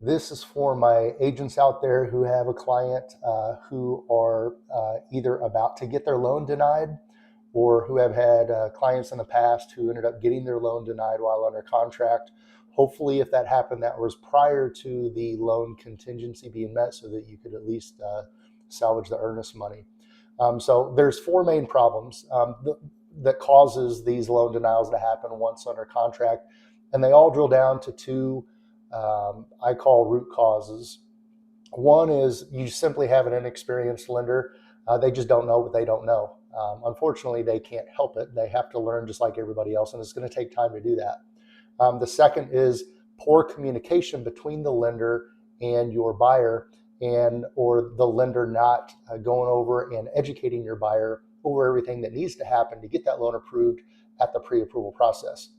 This is for my agents out there who have a client who are either about to get their loan denied, or who have had clients in the past who ended up getting their loan denied while under contract. Hopefully, if that happened, that was prior to the loan contingency being met, so that you could at least salvage the earnest money. So there's four main problems that causes these loan denials to happen once under contract, and they all drill down to two I call root causes. One is you simply have an inexperienced lender. They just don't know what they don't know. Unfortunately, they can't help it. They have to learn just like everybody else, and it's going to take time to do that. The second is poor communication between the lender and your buyer, or the lender not going over and educating your buyer over everything that needs to happen to get that loan approved at the pre-approval process.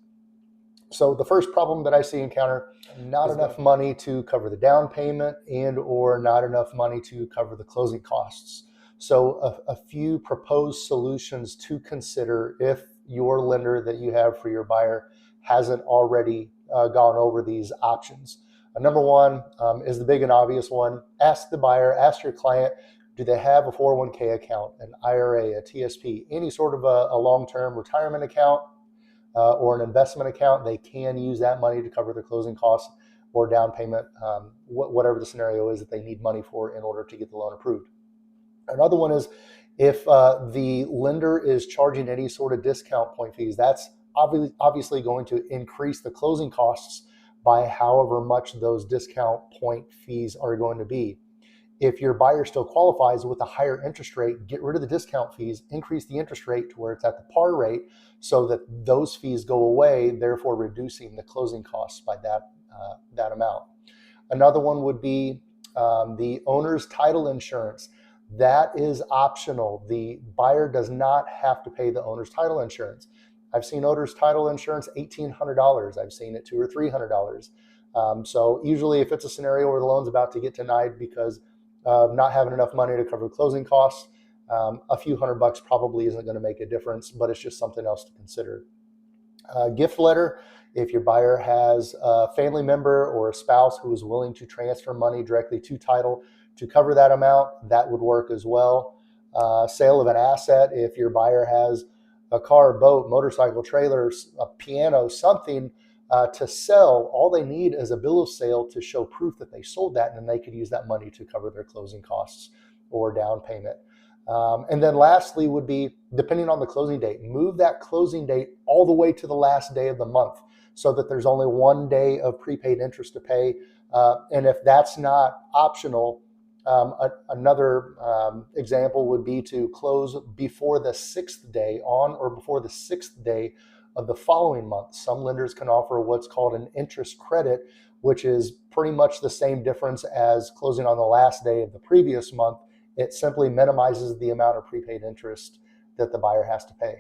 So the first problem that I see encounter, not enough money to cover the down payment or not enough money to cover the closing costs. So a few proposed solutions to consider if your lender that you have for your buyer hasn't already gone over these options. Number one is the big and obvious one. Ask the buyer, ask your client, do they have a 401k account, an IRA, a TSP, any sort of a long-term retirement account or an investment account? They can use that money to cover their closing costs or down payment, whatever the scenario is that they need money for in order to get the loan approved. Another one is if the lender is charging any sort of discount point fees, that's obviously going to increase the closing costs by however much those discount point fees are going to be. If your buyer still qualifies with a higher interest rate, get rid of the discount fees, increase the interest rate to where it's at the par rate so that those fees go away, therefore reducing the closing costs by that amount. Another one would be the owner's title insurance. That is optional. The buyer does not have to pay the owner's title insurance. I've seen owner's title insurance $1,800. I've seen it $200 or $300. So usually if it's a scenario where the loan's about to get denied because of not having enough money to cover closing costs, a few $100 probably isn't going to make a difference, but it's just something else to consider. Gift letter, if your buyer has a family member or a spouse who is willing to transfer money directly to title to cover that amount, that would work as well. Sale of an asset, if your buyer has a car, boat, motorcycle, trailers, a piano, something to sell, all they need is a bill of sale to show proof that they sold that, and then they could use that money to cover their closing costs or down payment. And then lastly would be, depending on the closing date, move that closing date all the way to the last day of the month so that there's only 1 day of prepaid interest to pay. And if that's not optional, another example would be to close before the 6th day on or before the 6th day of the following month. Some lenders can offer what's called an interest credit, which is pretty much the same difference as closing on the last day of the previous month. It simply minimizes the amount of prepaid interest that the buyer has to pay.